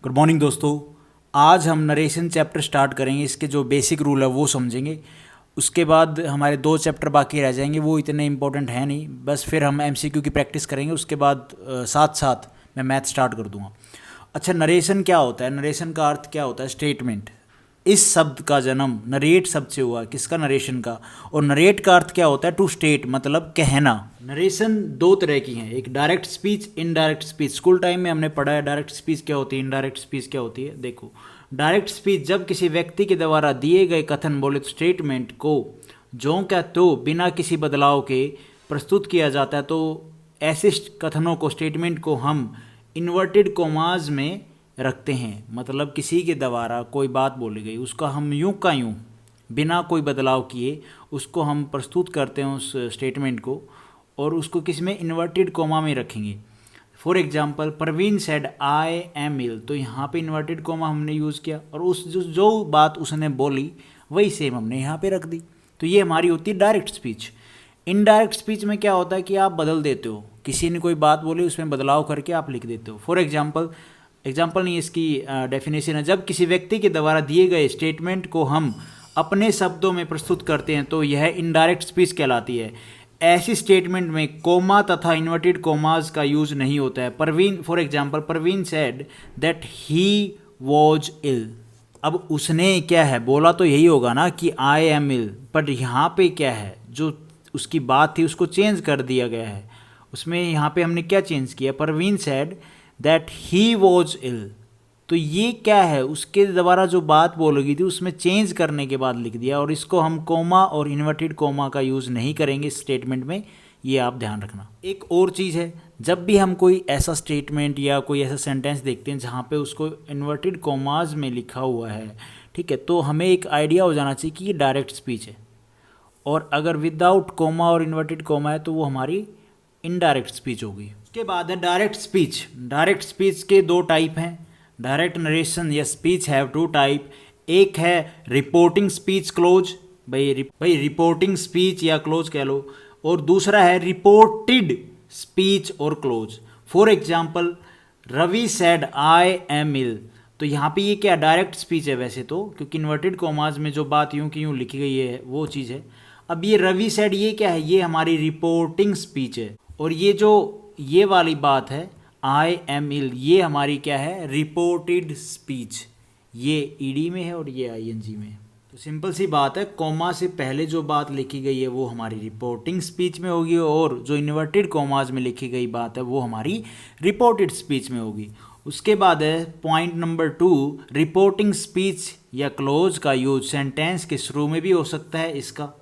Good morning दोस्तों। आज हम नरेशन चैप्टर स्टार्ट करेंगे। इसके जो बेसिक रूल है वो समझेंगे। उसके बाद हमारे 2 चैप्टर बाकी रह जाएंगे, वो इतने इंपॉर्टेंट है नहीं, बस फिर हम एमसीक्यू की प्रैक्टिस करेंगे। उसके बाद साथ साथ मैं मैथ स्टार्ट कर दूंगा। अच्छा, नरेशन क्या होता है? नरेशन का अर्थ क्या होता है? स्टेटमेंट। इस शब्द का जन्म नरेट शब्द से हुआ। किसका? नरेशन का। और नरेट का अर्थ क्या होता है? टू स्टेट, मतलब कहना। नरेशन 2 तरह की हैं, एक direct speech, indirect speech. School time में हमने पढ़ा है डायरेक्ट स्पीच क्या होती है, इनडायरेक्ट स्पीच क्या होती है। देखो, डायरेक्ट स्पीच जब किसी व्यक्ति के द्वारा दिए गए कथन, बोले तो स्टेटमेंट को जो क्या तो बिना किसी बदलाव के प्रस्तुत किया जाता है, तो ऐसे कथनों को, स्टेटमेंट को हम इन्वर्टेड कोमाज में रखते हैं। मतलब किसी के द्वारा कोई बात बोली गई, उसका हम यूं का यूं बिना कोई बदलाव किए उसको हम प्रस्तुत करते हैं उस स्टेटमेंट को, और उसको किस में? इन्वर्टेड कोमा में रखेंगे। For example, Parveen said I am ill, तो यहाँ पे इन्वर्टेड कोमा हमने यूज़ किया, और उस जो बात उसने बोली वही सेम हमने यहाँ पे रख दी। तो ये हमारी होती है डायरेक्ट स्पीच। इनडायरेक्ट स्पीच में क्या होता है कि आप बदल देते हो, किसी ने कोई बात बोली उसमें बदलाव करके आप लिख देते हो। फॉर एग्जाम्पल नहीं, इसकी डेफिनेशन है, जब किसी व्यक्ति के द्वारा दिए गए स्टेटमेंट को हम अपने शब्दों में प्रस्तुत करते हैं तो यह इनडायरेक्ट स्पीच कहलाती है। ऐसी स्टेटमेंट में कोमा तथा इन्वर्टेड कोमाज का यूज नहीं होता है। Parveen, for example, Parveen said that he was ill. अब उसने क्या है बोला, तो यही होगा ना कि आई एम इल, बट यहाँ पे क्या है, जो उसकी बात थी उसको चेंज कर दिया गया है। उसमें यहाँ पे हमने क्या चेंज किया? Parveen said that he was ill, तो ये क्या है, उसके द्वारा जो बात बोली गई थी उसमें चेंज करने के बाद लिख दिया। और इसको हम कोमा और इन्वर्टेड कोमा का यूज़ नहीं करेंगे इस स्टेटमेंट में, ये आप ध्यान रखना। एक और चीज़ है, जब भी हम कोई ऐसा स्टेटमेंट या कोई ऐसा सेंटेंस देखते हैं जहाँ पे उसको इन्वर्टेड कोमाज में लिखा हुआ है, ठीक है, तो हमें एक आइडिया हो जाना चाहिए कि ये डायरेक्ट स्पीच है। और अगर विदाउट कोमा और इन्वर्टेड कोमा है तो वो हमारी इनडायरेक्ट स्पीच होगी। उसके बाद है डायरेक्ट स्पीच। डायरेक्ट स्पीच के 2 टाइप हैं। डायरेक्ट नरेशन या स्पीच हैव 2 टाइप। एक है रिपोर्टिंग स्पीच क्लोज, भाई रिपोर्टिंग स्पीच या क्लोज कह लो, और दूसरा है रिपोर्टेड स्पीच और clause. For example, Ravi said I am ill, तो यहाँ पे ये क्या डायरेक्ट स्पीच है वैसे तो, क्योंकि इन्वर्टेड कॉमाज में जो बात यूं की यूं लिखी गई है वो चीज़ है। अब ये रवि सेड, ये क्या है? ये हमारी रिपोर्टिंग स्पीच है। और ये जो ये वाली बात है आई एम इल, ये हमारी क्या है? Reported speech. ये ईडी में है और ये आईएनजी में है। तो सिंपल सी बात है, कॉमा से पहले जो बात लिखी गई है वो हमारी रिपोर्टिंग स्पीच में होगी, और जो इन्वर्टेड कॉमाज में लिखी गई बात है वो हमारी रिपोर्टेड स्पीच में होगी। उसके बाद है पॉइंट नंबर 2, रिपोर्टिंग स्पीच या क्लोज का यूज सेंटेंस के शुरू में भी हो सकता है इसका,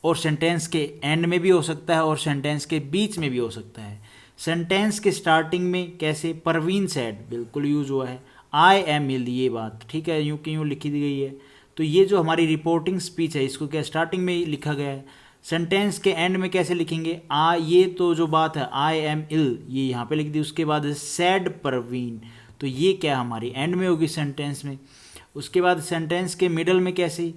और सेंटेंस के एंड में भी हो सकता है, और सेंटेंस के बीच में भी हो सकता है। सेंटेंस के स्टार्टिंग में कैसे? परवीन सेड बिल्कुल यूज हुआ है, आई एम इल ये बात ठीक है, यूं की यूं लिखी दी गई है। तो ये जो हमारी रिपोर्टिंग स्पीच है इसको क्या स्टार्टिंग में ही लिखा गया है। सेंटेंस के एंड में कैसे लिखेंगे? ये तो जो बात है आई एम इल, ये यहाँ पे लिख दी। उसके बाद सैड परवीन, तो ये क्या हमारी एंड में होगी सेंटेंस में। उसके बाद सेंटेंस के मिडल में कैसे?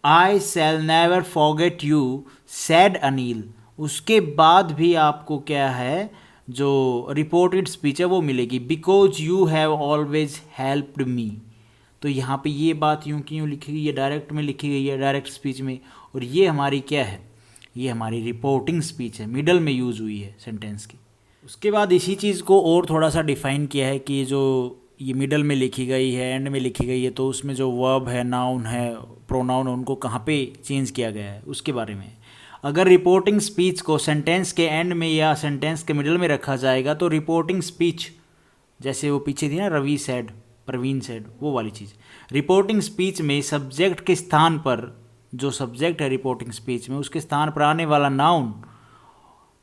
I shall never forget you said Anil. उसके बाद भी आपको क्या है, जो रिपोर्टेड स्पीच है वो मिलेगी, because you have always helped me. तो यहाँ पे ये बात यूं की यूं लिखी गई है, डायरेक्ट में लिखी गई है, डायरेक्ट स्पीच में, और ये हमारी क्या है? ये हमारी रिपोर्टिंग स्पीच है, मिडल में यूज़ हुई है सेंटेंस की। उसके बाद इसी चीज़ को और थोड़ा सा डिफाइन किया है कि जो ये मिडल में लिखी गई है, एंड में लिखी गई है, तो उसमें जो वर्ब है, नाउन है, प्रोनाउन है, उनको कहाँ पे चेंज किया गया है उसके बारे में। अगर रिपोर्टिंग स्पीच को सेंटेंस के एंड में या सेंटेंस के मिडल में रखा जाएगा तो रिपोर्टिंग स्पीच, जैसे वो पीछे थी ना रवि सेड, परवीन सेड, वो वाली चीज़। रिपोर्टिंग स्पीच में सब्जेक्ट के स्थान पर, जो सब्जेक्ट है रिपोर्टिंग स्पीच में, उसके स्थान पर आने वाला नाउन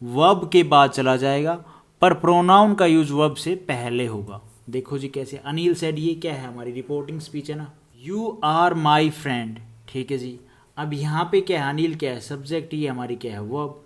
वर्ब के बाद चला जाएगा, पर प्रोनाउन का यूज वर्ब से पहले होगा। देखो जी कैसे, अनिल सेड, ये क्या है? हमारी रिपोर्टिंग स्पीच है ना। यू आर माई फ्रेंड, ठीक है जी। अब यहाँ पे क्या है? अनिल क्या है? सब्जेक्ट, ये हमारी क्या है? वर्ब।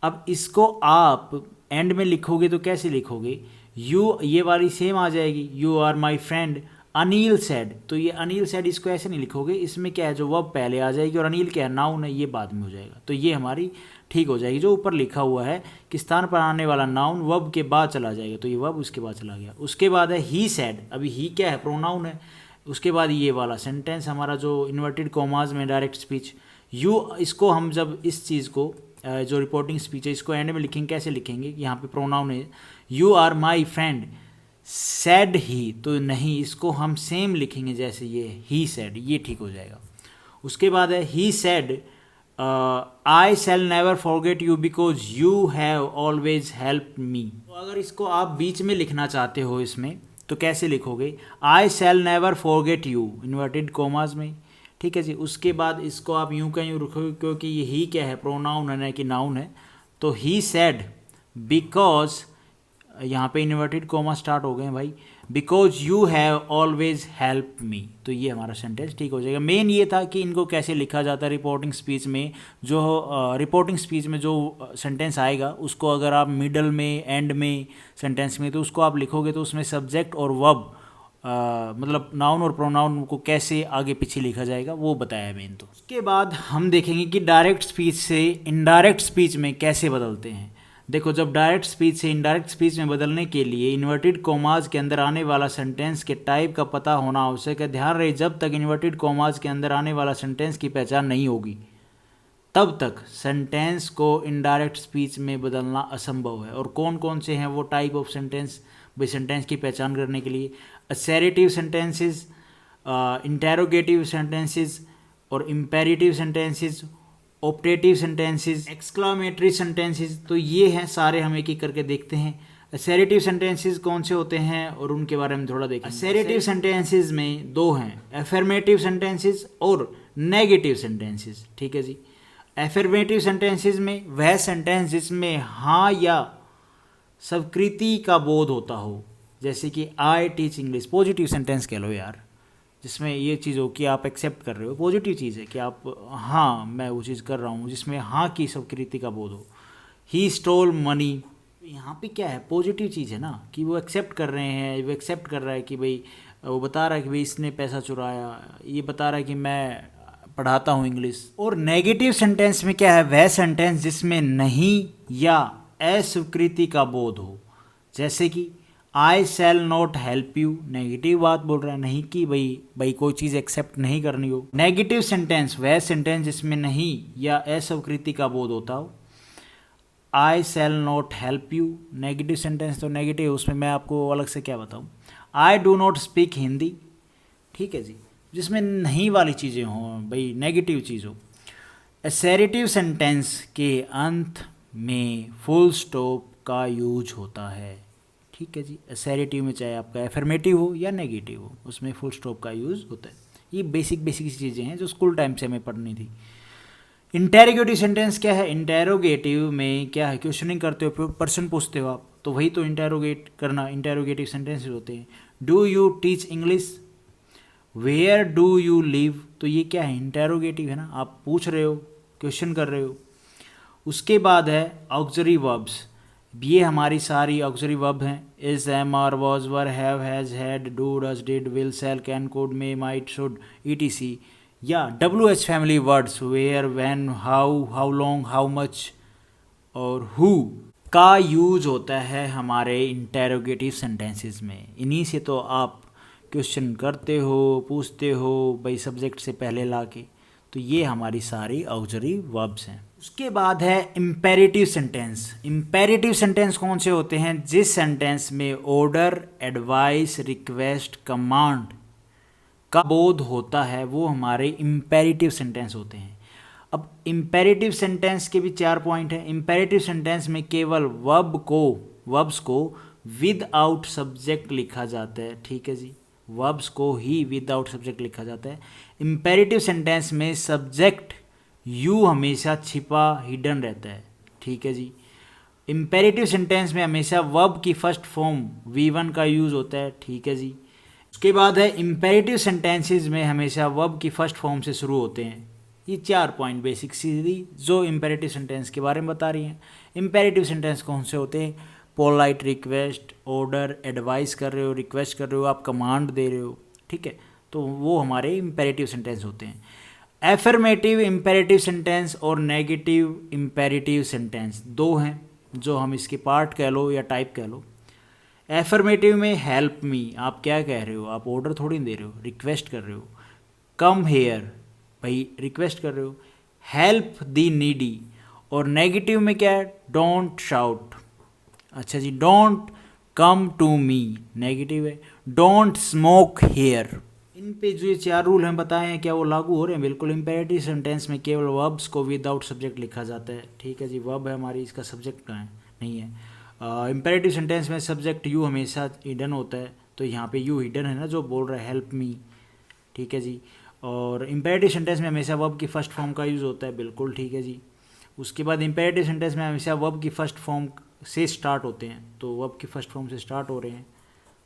अब इसको आप एंड में लिखोगे तो कैसे लिखोगे? यू ये वाली सेम आ जाएगी, you are my friend. Anil said, तो ये अनिल सैड इसको ऐसे नहीं लिखोगे, इसमें क्या है जो वर्ब पहले आ जाएगी और अनिल क्या है नाउन है, ये बाद में हो जाएगा, तो ये हमारी ठीक हो जाएगी। जो ऊपर लिखा हुआ है कि स्थान पर आने वाला नाउन वर्ब के बाद चला जाएगा, तो ये वर्ब उसके बाद चला गया। उसके बाद है ही सैड, अभी ही क्या है प्रोनाउन है, उसके बाद ये वाला सेंटेंस हमारा जो इन्वर्टेड कॉमाज में डायरेक्ट स्पीच, यू, इसको हम जब इस चीज़ को जो रिपोर्टिंग स्पीच है इसको एंड में लिखेंगे, कैसे लिखेंगे, यहाँ पे प्रोनाउन है you are my friend said he, तो नहीं, इसको हम सेम लिखेंगे जैसे ये ही सैड, ये ठीक हो जाएगा। उसके बाद है he said I shall never forget you because you have always help me. तो अगर इसको आप बीच में लिखना चाहते हो इसमें तो कैसे लिखोगे, I shall never forget you inverted commas में, ठीक है जी। उसके बाद इसको आप यूं का यूं रखोगे क्योंकि ये ही क्या है प्रोनाउन है ना कि नाउन है, तो ही सैड बिकॉज, यहाँ पे इन्वर्टेड कॉमा स्टार्ट हो गए भाई, because you have always help me, तो ये हमारा सेंटेंस ठीक हो जाएगा। मेन ये था कि इनको कैसे लिखा जाता है रिपोर्टिंग स्पीच में, जो रिपोर्टिंग स्पीच में जो सेंटेंस आएगा उसको अगर आप मिडल में एंड में सेंटेंस में तो उसको आप लिखोगे तो उसमें सब्जेक्ट और वर्ब मतलब नाउन और प्रोनाउन को कैसे आगे पीछे लिखा जाएगा वो बताया है मेन। तो उसके बाद हम देखेंगे कि डायरेक्ट स्पीच से इनडायरेक्ट स्पीच में कैसे बदलते हैं। देखो, जब डायरेक्ट स्पीच से इनडायरेक्ट स्पीच में बदलने के लिए इन्वर्टेड कॉमाज के अंदर आने वाला सेंटेंस के टाइप का पता होना आवश्यक है। ध्यान रहे, जब तक इन्वर्टेड कॉमाज के अंदर आने वाला सेंटेंस की पहचान नहीं होगी तब तक सेंटेंस को इनडायरेक्ट स्पीच में बदलना असंभव है। और कौन कौन से हैं वो टाइप ऑफ सेंटेंस भाई सेंटेंस की पहचान करने के लिए, असर्टिव सेंटेंसेस, इंटेरोगेटिव सेंटेंसेस और imperative sentences, optative sentences, exclamatory sentences. तो ये हैं सारे, हम एक एक करके देखते हैं। असर्टिव सेंटेंसेस कौन से होते हैं और उनके बारे में थोड़ा देखें। असर्टिव सेंटेंसेस में दो हैं, अफर्मेटिव सेंटेंसेस और नेगेटिव सेंटेंसेस, ठीक है जी। अफर्मेटिव सेंटेंसेस में वह सेंटेंस जिसमें हाँ या स्वीकृति का बोध होता हो, जैसे कि I teach English, positive sentence कह लो यार, जिसमें ये चीज़ हो कि आप एक्सेप्ट कर रहे हो, पॉजिटिव चीज़ है कि आप हाँ मैं वो चीज़ कर रहा हूँ, जिसमें हाँ की स्वीकृति का बोध हो। ही स्टोल मनी, यहाँ पे क्या है पॉजिटिव चीज़ है ना कि वो एक्सेप्ट कर रहे हैं, वो एक्सेप्ट कर रहा है कि भाई वो बता रहा है कि भाई इसने पैसा चुराया, ये बता रहा है कि मैं पढ़ाता हूँ इंग्लिश। और नेगेटिव सेंटेंस में क्या है, वह सेंटेंस जिसमें नहीं या अस्वीकृति का बोध हो, जैसे कि I shall not help you, negative बात बोल रहा है, नहीं कि भाई कोई चीज़ एक्सेप्ट नहीं करनी हो। नेगेटिव सेंटेंस वह सेंटेंस जिसमें नहीं या अस्वीकृति का बोध होता हो। I shall not help you, negative sentence तो नेगेटिव, उसमें मैं आपको अलग से क्या बताऊँ। I do not speak Hindi, ठीक है जी, जिसमें नहीं वाली चीज़ें हों, भाई नेगेटिव चीज़ हो। असर्टिव सेंटेंस के अंत में फुल स्टॉप का यूज होता है, ठीक है जी। असर्टिव में चाहे आपका एफर्मेटिव हो या नेगेटिव हो, उसमें फुल स्टॉप का यूज़ होता है। ये बेसिक चीज़ें हैं जो स्कूल टाइम से हमें पढ़नी थी। इंटेरोगेटिव सेंटेंस क्या है, इंटेरोगेटिव में क्या है, क्वेश्चनिंग करते हो, पर्सन पूछते हो आप, तो वही तो इंटेरोगेट करना इंटेरोगेटिव सेंटेंसेस होते हैं। Do you teach English, where do you live, तो ये क्या है इंटेरोगेटिव है ना, आप पूछ रहे हो, क्वेश्चन कर रहे हो। उसके बाद है ऑक्सिलरी वर्ब्स, ये हमारी सारी ऑक्सिलरी वर्ब हैं, is, am, are, was, were, have, has, had, do, does, did, will, shall, can, could, may, might, should, etc. या WH family words, where, when, how long, how much और who का use होता है हमारे interrogative sentences में। इन्हीं से तो आप क्वेश्चन करते हो, पूछते हो भाई सब्जेक्ट से पहले लाके, तो ये हमारी सारी ऑक्सिलरी वर्ब्स हैं। उसके बाद है इम्पेरेटिव सेंटेंस। इम्पेरेटिव सेंटेंस कौन से होते हैं, जिस सेंटेंस में ऑर्डर, एडवाइस, रिक्वेस्ट, कमांड का बोध होता है, वो हमारे इम्पेरेटिव सेंटेंस होते हैं। अब इम्पेरेटिव सेंटेंस के भी 4 पॉइंट हैं। इम्पेरेटिव सेंटेंस में केवल वर्ब्स को विदाउट सब्जेक्ट लिखा जाता है, ठीक है जी, वर्ब्स को ही विदाउट सब्जेक्ट लिखा जाता है। इम्पेरेटिव सेंटेंस में सब्जेक्ट यू हमेशा छिपा हिडन रहता है, ठीक है जी। इम्पेरेटिव सेंटेंस में हमेशा वर्ब की फर्स्ट फॉर्म V1 का यूज़ होता है, ठीक है जी। उसके बाद है इम्पेरेटिव सेंटेंसेस में हमेशा वर्ब की फर्स्ट फॉर्म से शुरू होते हैं। ये 4 पॉइंट बेसिक सीधी जो इम्पेरेटिव सेंटेंस के बारे में बता रही हैं। इम्पेरेटिव सेंटेंस कौन से होते हैं, पोलाइट रिक्वेस्ट, ऑर्डर, एडवाइस कर रहे हो, रिक्वेस्ट कर रहे हो, आप कमांड दे रहे हो, ठीक है, तो वो हमारे इम्पेरेटिव सेंटेंस होते हैं। एफर्मेटिव इम्पेरेटिव सेंटेंस और नेगेटिव इम्पेरेटिव सेंटेंस दो हैं, जो हम इसके पार्ट कह लो या टाइप कह लो। एफर्मेटिव में हेल्प मी, आप क्या कह रहे हो, आप ऑर्डर थोड़ी दे रहे हो, रिक्वेस्ट कर रहे हो। कम हेयर, भाई रिक्वेस्ट कर रहे हो। Help the needy. और नेगेटिव में क्या है, डोंट शाउट। अच्छा जी, don't come to me negative है। Don't smoke here. इन पे जो ये 4 रूल हम बताए हैं, क्या वो लागू हो रहे हैं? बिल्कुल। इम्पेरेटिव सेंटेंस में केवल वर्ब्स को विदाउट सब्जेक्ट लिखा जाता है, ठीक है जी, वर्ब है हमारी, इसका सब्जेक्ट कहाँ है, नहीं है। इम्पेरेटिव सेंटेंस में सब्जेक्ट यू हमेशा हिडन होता है, तो यहाँ पे यू हिडन है ना, जो बोल रहा है हेल्प मी, ठीक है जी। और इम्पेरेटिव सेंटेंस में हमेशा वर्ब की फर्स्ट फॉर्म का यूज़ होता है, बिल्कुल ठीक है जी। उसके बाद इम्पेरेटिव सेंटेंस में हमेशा वर्ब की फर्स्ट फॉर्म से स्टार्ट होते हैं, तो वर्ब की फर्स्ट फॉर्म से स्टार्ट हो रहे हैं,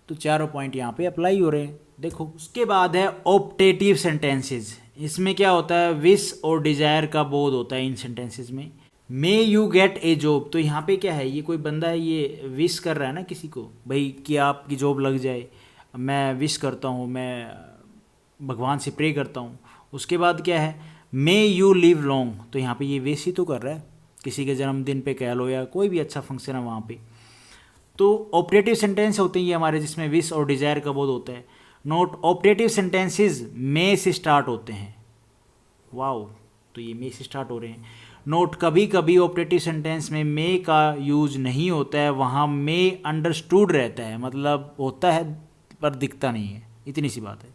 तो चारों पॉइंट यहाँ पे अप्लाई हो रहे हैं। देखो, उसके बाद है ऑप्टेटिव सेंटेंसेस। इसमें क्या होता है, विश और डिजायर का बोध होता है इन सेंटेंसेस में। May you get A job, तो यहाँ पे क्या है, ये कोई बंदा है, ये विश कर रहा है ना किसी को, भाई कि आपकी जॉब लग जाए, मैं विश करता हूँ, मैं भगवान से प्रे करता हूँ। उसके बाद क्या है, मे यू लिव लॉन्ग, तो यहाँ पे ये विश ही तो कर रहा है, किसी के जन्मदिन पे कह लो या कोई भी अच्छा फंक्शन है वहाँ पे। तो ऑपरेटिव सेंटेंस होते हैं ये हमारे, जिसमें विश और डिजायर का बोध होता है। नोट, ऑपरेटिव सेंटेंसेस मे से स्टार्ट होते हैं। वाओ, तो ये मे से स्टार्ट हो रहे हैं। नोट, कभी कभी ऑपरेटिव सेंटेंस में मे का यूज नहीं होता है, वहाँ मे अंडरस्टूड रहता है, मतलब होता है पर दिखता नहीं है, इतनी सी बात है।